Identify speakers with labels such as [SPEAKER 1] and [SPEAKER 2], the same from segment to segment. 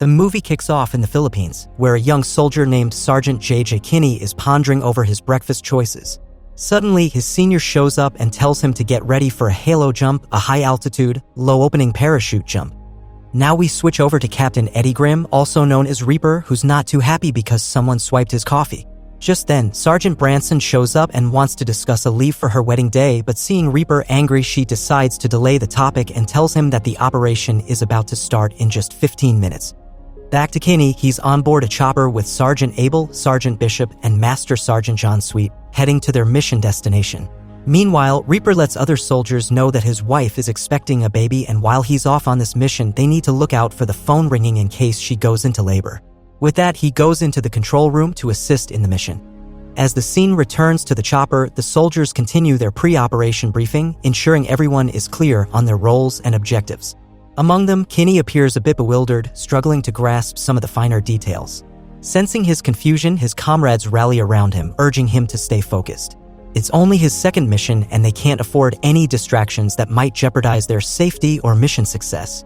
[SPEAKER 1] The movie kicks off in the Philippines, where a young soldier named Sergeant J.J. Kinney is pondering over his breakfast choices. Suddenly, his senior shows up and tells him to get ready for a halo jump, a high-altitude, low-opening parachute jump. Now we switch over to Captain Eddie Grimm, also known as Reaper, who's not too happy because someone swiped his coffee. Just then, Sergeant Branson shows up and wants to discuss a leave for her wedding day, but seeing Reaper angry, she decides to delay the topic and tells him that the operation is about to start in just 15 minutes. Back to Kinney, he's on board a chopper with Sergeant Abel, Sergeant Bishop, and Master Sergeant John Sweet, heading to their mission destination. Meanwhile, Reaper lets other soldiers know that his wife is expecting a baby, and while he's off on this mission, they need to look out for the phone ringing in case she goes into labor. With that, he goes into the control room to assist in the mission. As the scene returns to the chopper, the soldiers continue their pre-operation briefing, ensuring everyone is clear on their roles and objectives. Among them, Kinney appears a bit bewildered, struggling to grasp some of the finer details. Sensing his confusion, his comrades rally around him, urging him to stay focused. It's only his second mission, and they can't afford any distractions that might jeopardize their safety or mission success.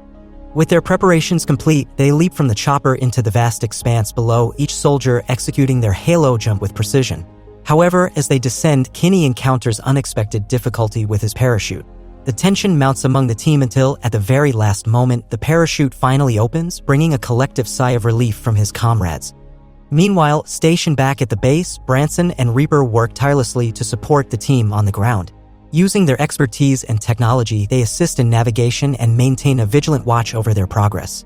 [SPEAKER 1] With their preparations complete, they leap from the chopper into the vast expanse below, each soldier executing their halo jump with precision. However, as they descend, Kinney encounters unexpected difficulty with his parachute. The tension mounts among the team until, at the very last moment, the parachute finally opens, bringing a collective sigh of relief from his comrades. Meanwhile, stationed back at the base, Branson and Reaper work tirelessly to support the team on the ground. Using their expertise and technology, they assist in navigation and maintain a vigilant watch over their progress.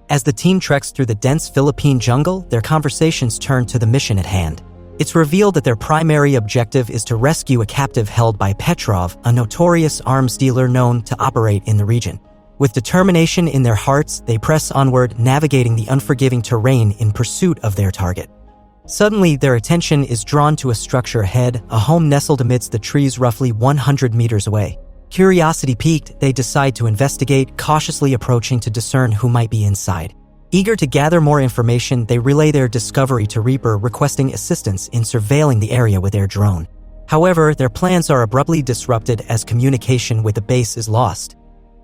[SPEAKER 1] As the team treks through the dense Philippine jungle, their conversations turn to the mission at hand. It's revealed that their primary objective is to rescue a captive held by Petrov, a notorious arms dealer known to operate in the region. With determination in their hearts, they press onward, navigating the unforgiving terrain in pursuit of their target. Suddenly, their attention is drawn to a structure ahead, a home nestled amidst the trees roughly 100 meters away. Curiosity piqued, they decide to investigate, cautiously approaching to discern who might be inside. Eager to gather more information, they relay their discovery to Reaper, requesting assistance in surveilling the area with their drone. However, their plans are abruptly disrupted as communication with the base is lost.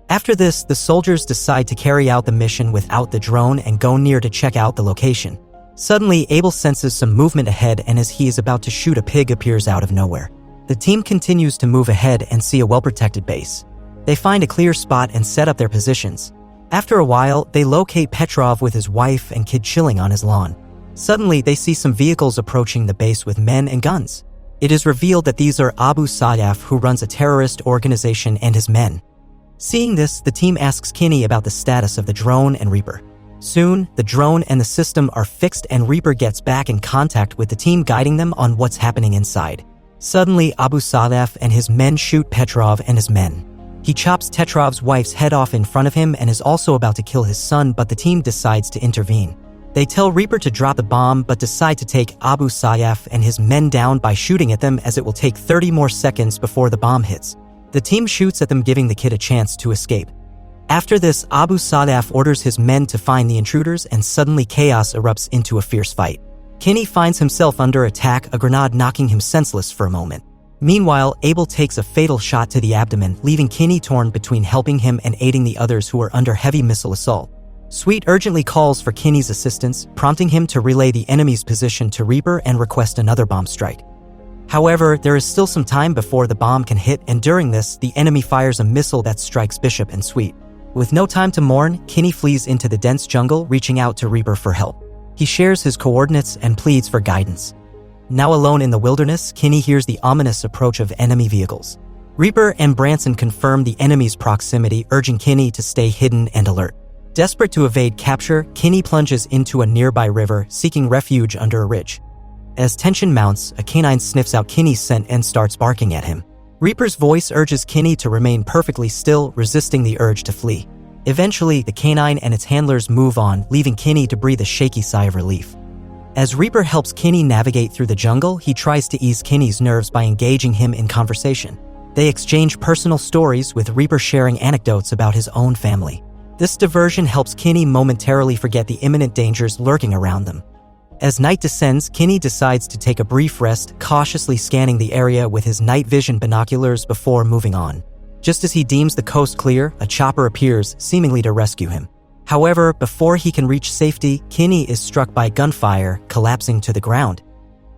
[SPEAKER 1] After this, the soldiers decide to carry out the mission without the drone and go near to check out the location. Suddenly, Abel senses some movement ahead, and as he is about to shoot, a pig appears out of nowhere. The team continues to move ahead and see a well-protected base. They find a clear spot and set up their positions. After a while, they locate Petrov with his wife and kid chilling on his lawn. Suddenly, they see some vehicles approaching the base with men and guns. It is revealed that these are Abu Sayyaf, who runs a terrorist organization, and his men. Seeing this, the team asks Kinney about the status of the drone and Reaper. Soon, the drone and the system are fixed, and Reaper gets back in contact with the team, guiding them on what's happening inside. Suddenly, Abu Sayyaf and his men shoot Petrov and his men. He chops Petrov's wife's head off in front of him and is also about to kill his son, but the team decides to intervene. They tell Reaper to drop the bomb, but decide to take Abu Sayyaf and his men down by shooting at them, as it will take 30 more seconds before the bomb hits. The team shoots at them, giving the kid a chance to escape. After this, Abu Sayyaf orders his men to find the intruders, and suddenly chaos erupts into a fierce fight. Kinney finds himself under attack, a grenade knocking him senseless for a moment. Meanwhile, Abel takes a fatal shot to the abdomen, leaving Kinney torn between helping him and aiding the others who are under heavy missile assault. Sweet urgently calls for Kinney's assistance, prompting him to relay the enemy's position to Reaper and request another bomb strike. However, there is still some time before the bomb can hit, and during this, the enemy fires a missile that strikes Bishop and Sweet. With no time to mourn, Kinney flees into the dense jungle, reaching out to Reaper for help. He shares his coordinates and pleads for guidance. Now alone in the wilderness, Kinney hears the ominous approach of enemy vehicles. Reaper and Branson confirm the enemy's proximity, urging Kinney to stay hidden and alert. Desperate to evade capture, Kinney plunges into a nearby river, seeking refuge under a ridge. As tension mounts, a canine sniffs out Kinney's scent and starts barking at him. Reaper's voice urges Kinney to remain perfectly still, resisting the urge to flee. Eventually, the canine and its handlers move on, leaving Kinney to breathe a shaky sigh of relief. As Reaper helps Kinney navigate through the jungle, he tries to ease Kinney's nerves by engaging him in conversation. They exchange personal stories, with Reaper sharing anecdotes about his own family. This diversion helps Kinney momentarily forget the imminent dangers lurking around them. As night descends, Kinney decides to take a brief rest, cautiously scanning the area with his night vision binoculars before moving on. Just as he deems the coast clear, a chopper appears, seemingly to rescue him. However, before he can reach safety, Kinney is struck by gunfire, collapsing to the ground.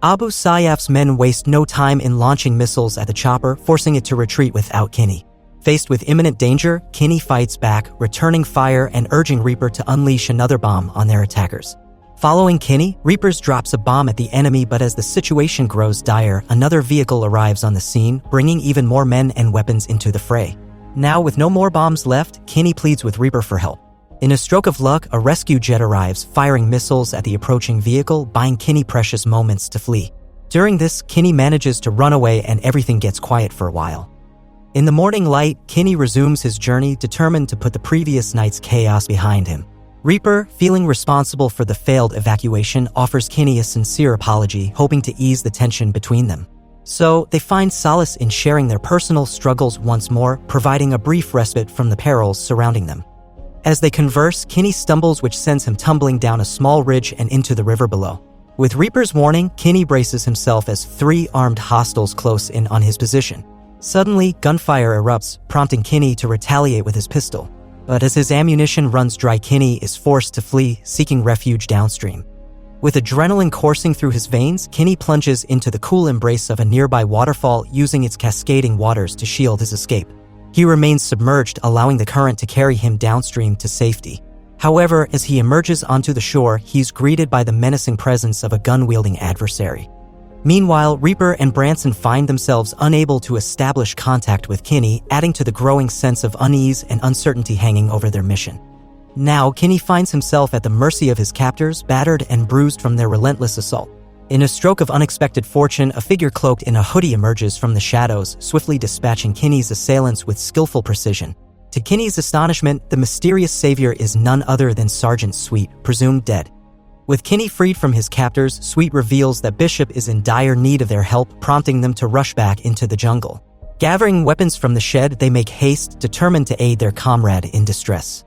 [SPEAKER 1] Abu Sayyaf's men waste no time in launching missiles at the chopper, forcing it to retreat without Kinney. Faced with imminent danger, Kinney fights back, returning fire and urging Reaper to unleash another bomb on their attackers. Following Kinney, Reapers drops a bomb at the enemy, but as the situation grows dire, another vehicle arrives on the scene, bringing even more men and weapons into the fray. Now, with no more bombs left, Kinney pleads with Reaper for help. In a stroke of luck, a rescue jet arrives, firing missiles at the approaching vehicle, buying Kinney precious moments to flee. During this, Kinney manages to run away and everything gets quiet for a while. In the morning light, Kinney resumes his journey, determined to put the previous night's chaos behind him. Reaper, feeling responsible for the failed evacuation, offers Kinney a sincere apology, hoping to ease the tension between them. So, they find solace in sharing their personal struggles once more, providing a brief respite from the perils surrounding them. As they converse, Kinney stumbles, which sends him tumbling down a small ridge and into the river below. With Reaper's warning, Kinney braces himself as 3 armed hostiles close in on his position. Suddenly, gunfire erupts, prompting Kinney to retaliate with his pistol. But as his ammunition runs dry, Kinney is forced to flee, seeking refuge downstream. With adrenaline coursing through his veins, Kinney plunges into the cool embrace of a nearby waterfall, using its cascading waters to shield his escape. He remains submerged, allowing the current to carry him downstream to safety. However, as he emerges onto the shore, he's greeted by the menacing presence of a gun-wielding adversary. Meanwhile, Reaper and Branson find themselves unable to establish contact with Kinney, adding to the growing sense of unease and uncertainty hanging over their mission. Now, Kinney finds himself at the mercy of his captors, battered and bruised from their relentless assault. In a stroke of unexpected fortune, a figure cloaked in a hoodie emerges from the shadows, swiftly dispatching Kinney's assailants with skillful precision. To Kinney's astonishment, the mysterious savior is none other than Sergeant Sweet, presumed dead. With Kinney freed from his captors, Sweet reveals that Bishop is in dire need of their help, prompting them to rush back into the jungle. Gathering weapons from the shed, they make haste, determined to aid their comrade in distress.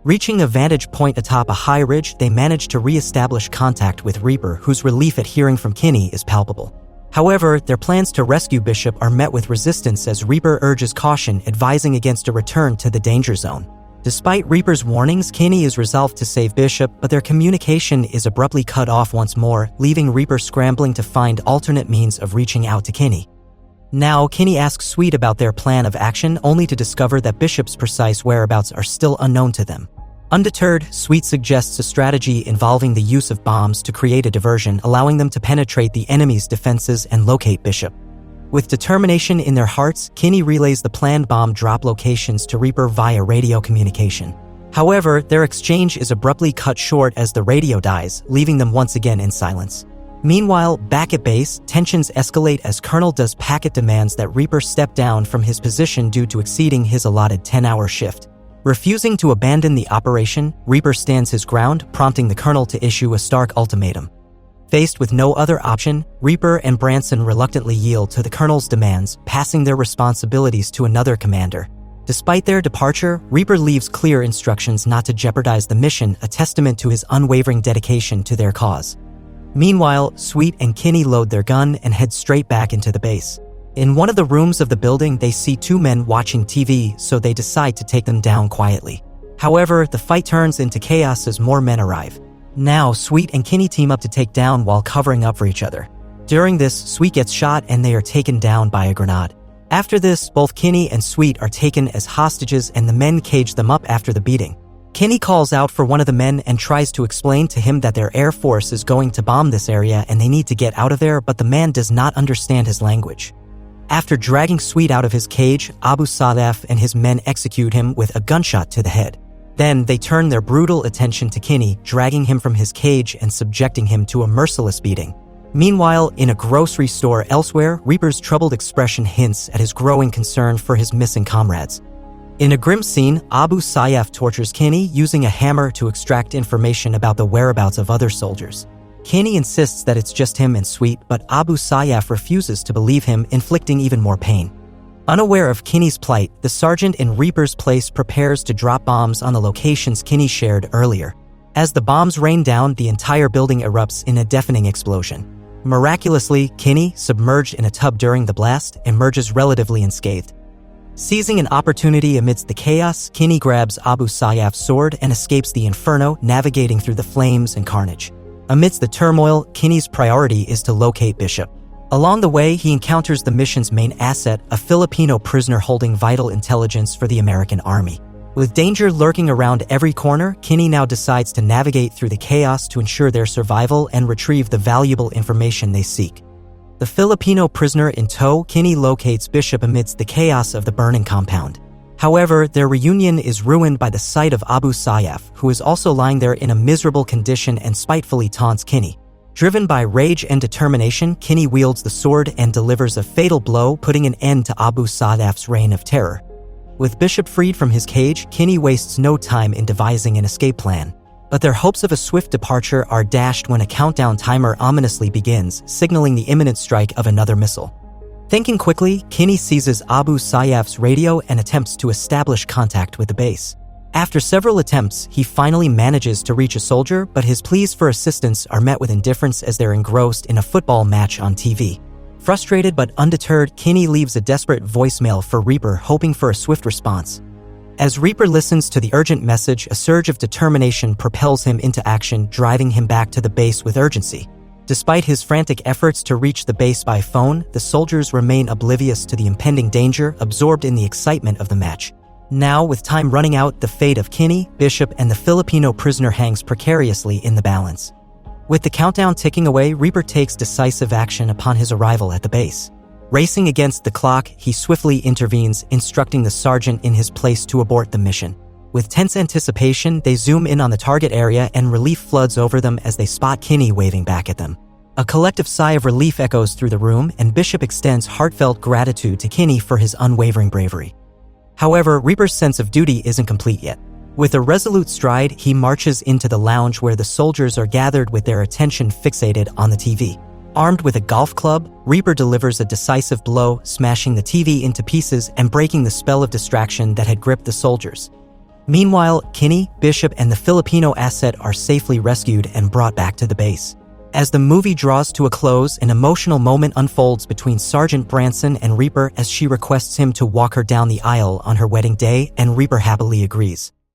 [SPEAKER 1] Reaching a vantage point atop a high ridge, they manage to re-establish contact with Reaper, whose relief at hearing from Kinney is palpable. However, their plans to rescue Bishop are met with resistance as Reaper urges caution, advising against a return to the danger zone. Despite Reaper's warnings, Kinney is resolved to save Bishop, but their communication is abruptly cut off once more, leaving Reaper scrambling to find alternate means of reaching out to Kinney. Now, Kinney asks Sweet about their plan of action, only to discover that Bishop's precise whereabouts are still unknown to them. Undeterred, Sweet suggests a strategy involving the use of bombs to create a diversion, allowing them to penetrate the enemy's defenses and locate Bishop. With determination in their hearts, Kinney relays the planned bomb drop locations to Reaper via radio communication. However, their exchange is abruptly cut short as the radio dies, leaving them once again in silence. Meanwhile, back at base, tensions escalate as Colonel Does Packet demands that Reaper step down from his position due to exceeding his allotted 10-hour shift. Refusing to abandon the operation, Reaper stands his ground, prompting the Colonel to issue a stark ultimatum. Faced with no other option, Reaper and Branson reluctantly yield to the Colonel's demands, passing their responsibilities to another commander. Despite their departure, Reaper leaves clear instructions not to jeopardize the mission, a testament to his unwavering dedication to their cause. Meanwhile, Sweet and Kinney load their gun and head straight back into the base. In one of the rooms of the building, they see 2 men watching TV, so they decide to take them down quietly. However, the fight turns into chaos as more men arrive. Now, Sweet and Kinney team up to take down while covering up for each other. During this, Sweet gets shot and they are taken down by a grenade. After this, both Kinney and Sweet are taken as hostages and the men cage them up after the beating. Kinney calls out for one of the men and tries to explain to him that their air force is going to bomb this area and they need to get out of there, but the man does not understand his language. After dragging Sweet out of his cage, Abu Sayyaf and his men execute him with a gunshot to the head. Then they turn their brutal attention to Kinney, dragging him from his cage and subjecting him to a merciless beating. Meanwhile, in a grocery store elsewhere, Reaper's troubled expression hints at his growing concern for his missing comrades. In a grim scene, Abu Sayyaf tortures Kinney, using a hammer to extract information about the whereabouts of other soldiers. Kinney insists that it's just him and Sweet, but Abu Sayyaf refuses to believe him, inflicting even more pain. Unaware of Kinney's plight, the sergeant in Reaper's place prepares to drop bombs on the locations Kinney shared earlier. As the bombs rain down, the entire building erupts in a deafening explosion. Miraculously, Kinney, submerged in a tub during the blast, emerges relatively unscathed. Seizing an opportunity amidst the chaos, Kinney grabs Abu Sayyaf's sword and escapes the inferno, navigating through the flames and carnage. Amidst the turmoil, Kinney's priority is to locate Bishop. Along the way, he encounters the mission's main asset, a Filipino prisoner holding vital intelligence for the American army. With danger lurking around every corner, Kinney now decides to navigate through the chaos to ensure their survival and retrieve the valuable information they seek. The Filipino prisoner in tow, Kinney locates Bishop amidst the chaos of the burning compound. However, their reunion is ruined by the sight of Abu Sayyaf, who is also lying there in a miserable condition and spitefully taunts Kinney. Driven by rage and determination, Kinney wields the sword and delivers a fatal blow, putting an end to Abu Sayyaf's reign of terror. With Bishop freed from his cage, Kinney wastes no time in devising an escape plan. But their hopes of a swift departure are dashed when a countdown timer ominously begins, signaling the imminent strike of another missile. Thinking quickly, Kinney seizes Abu Sayyaf's radio and attempts to establish contact with the base. After several attempts, he finally manages to reach a soldier, but his pleas for assistance are met with indifference as they're engrossed in a football match on TV. Frustrated but undeterred, Kinney leaves a desperate voicemail for Reaper, hoping for a swift response. As Reaper listens to the urgent message, a surge of determination propels him into action, driving him back to the base with urgency. Despite his frantic efforts to reach the base by phone, the soldiers remain oblivious to the impending danger, absorbed in the excitement of the match. Now, with time running out, the fate of Kinney, Bishop, and the Filipino prisoner hangs precariously in the balance. With the countdown ticking away, Reaper takes decisive action upon his arrival at the base. Racing against the clock, he swiftly intervenes, instructing the sergeant in his place to abort the mission. With tense anticipation, they zoom in on the target area and relief floods over them as they spot Kinney waving back at them. A collective sigh of relief echoes through the room, and Bishop extends heartfelt gratitude to Kinney for his unwavering bravery. However, Reaper's sense of duty isn't complete yet. With a resolute stride, he marches into the lounge where the soldiers are gathered with their attention fixated on the TV. Armed with a golf club, Reaper delivers a decisive blow, smashing the TV into pieces and breaking the spell of distraction that had gripped the soldiers. Meanwhile, Kinney, Bishop, and the Filipino asset are safely rescued and brought back to the base. As the movie draws to a close, an emotional moment unfolds between Sergeant Branson and Reaper as she requests him to walk her down the aisle on her wedding day, and Reaper happily agrees.